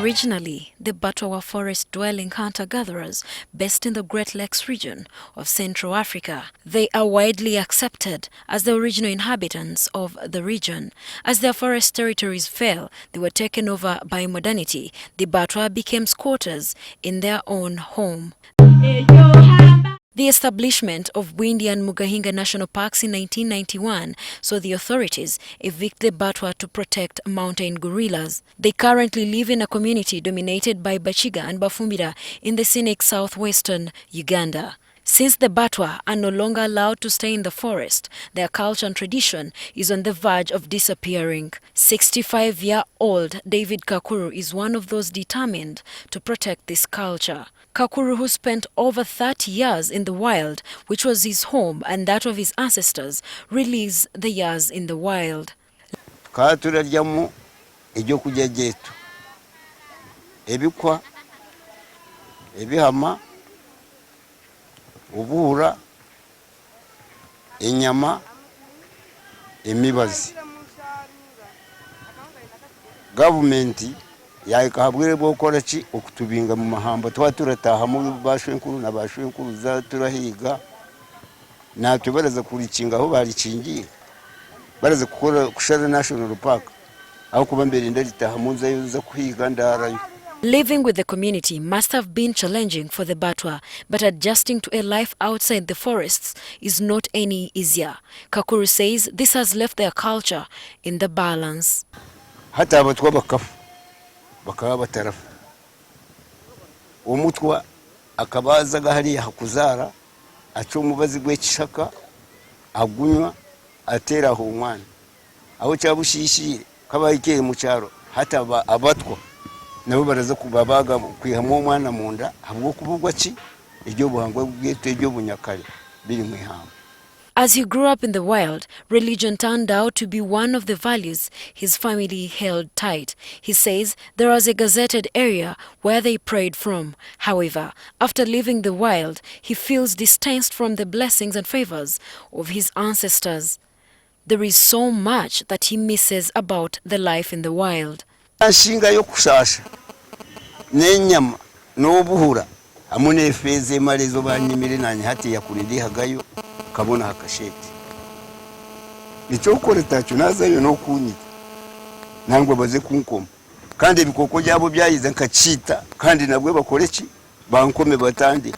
Originally, the Batwa were forest-dwelling hunter-gatherers based in the Great Lakes region of Central Africa. They are widely accepted as the original inhabitants of the region. As their forest territories fell, they were taken over by modernity. The Batwa became squatters in their own home. The establishment of Bwindi and Mgahinga national parks in 1991 saw the authorities evict the Batwa to protect mountain gorillas. They currently live in a community dominated by Bachiga and Bafumbira in the scenic southwestern Uganda. Since the Batwa are no longer allowed to stay in the forest, their culture and tradition is on the verge of disappearing. 65-year-old David Kakuru is one of those determined to protect this culture. Kakuru, who spent over 30 years in the wild, which was his home and that of his ancestors, relives the years in the wild. Ebikwa, ebihama, ubuhura, inyama, imibazi. Gavumenti yaikahabwire bokora ki okutubinga mu mahamba turataha mu bashwenkuru na bashwenkuru za turahiga natwe baraza kurikinga aho barikingiye baraza gukora kushara national park aho kuba mbere ndagitaha mu nza yuza kuhiga ndarayo. Living with the community must have been challenging for the Batwa, but adjusting to a life outside the forests is not any easier. Kakuru says this has left their culture in the balance. Hata abatwa bakafu bakaba batarafu umutwa akabaza gahari hakuzara aco mubazi gw'ekishaka agunywa atera aho umwana aho cyabushishi kabayike mu cyaro hata abatwa nabo baraza kubabaga kwihamo umwana munda habwo kubugwa ki iryo buhangwa bwete iryo bunyakare biri mu ihamba. As he grew up in the wild, religion turned out to be one of the values his family held tight. He says there was a gazetted area where they prayed from. However, after leaving the wild, he feels distanced from the blessings and favors of his ancestors. There is so much that he misses about the life in the wild. Anshinga yo kushasha n'enyama n'obuhura amune feze marezo banyimire nanye hati yakurindi hagayo kabona hakasheti nico ukore tacu nazayo no kunyita nangwe baze kunkoma kandi bikoko byabo byayize nkacita kandi nabwe bakoreki bankome batandi.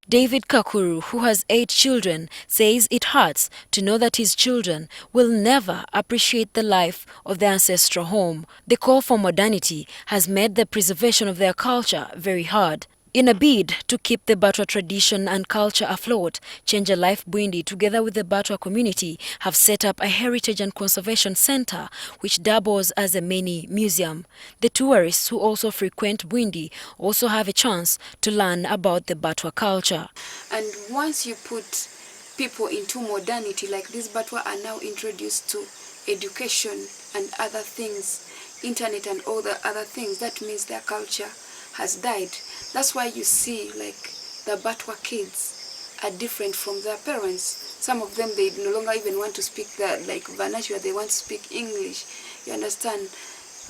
David Kakuru, who has 8 children, says it hurts to know that his children will never appreciate the life of their ancestral home. The call for modernity has made the preservation of their culture very hard. In a bid to keep the Batwa tradition and culture afloat, Change a Life Bwindi, together with the Batwa community, have set up a heritage and conservation center which doubles as a mini museum. The tourists who also frequent Bwindi also have a chance to learn about the Batwa culture. And once you put people into modernity, like these Batwa are now introduced to education and other things, internet and all the other things, that means their culture has died. That's why you see like the Batwa kids are different from their parents. Some of them, they no longer even want to speak the like vernacular, they want to speak English, you understand?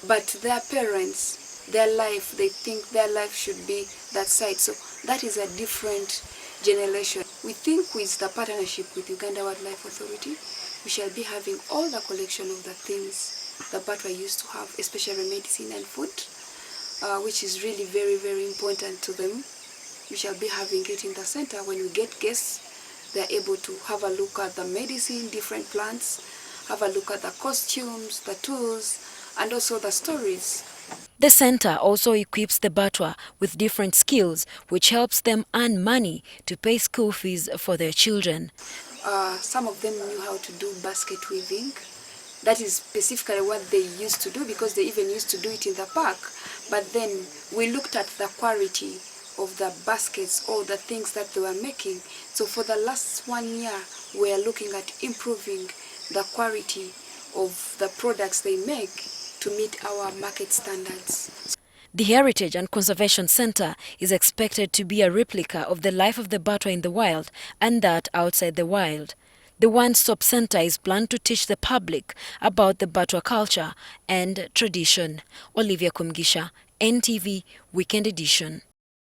But their parents, their life, they think their life should be that side. So that is a different generation. We think with the partnership with Uganda Wildlife Authority, we shall be having all the collection of the things the Batwa used to have, especially medicine and food. Which is really very, very important to them. We shall be having it in the center. When we get guests, they're able to have a look at the medicine, different plants, have a look at the costumes, the tools, and also the stories. The center also equips the Batwa with different skills, which helps them earn money to pay school fees for their children. Some of them knew how to do basket weaving. That is specifically what they used to do, because they even used to do it in the park. But then we looked at the quality of the baskets or the things that they were making. So for the last 1 year, we are looking at improving the quality of the products they make to meet our market standards. The Heritage and Conservation Center is expected to be a replica of the life of the Batwa in the wild and that outside the wild. The one-stop center is planned to teach the public about the Batwa culture and tradition. OLIVIA KOMUGISHA, NTV Weekend Edition.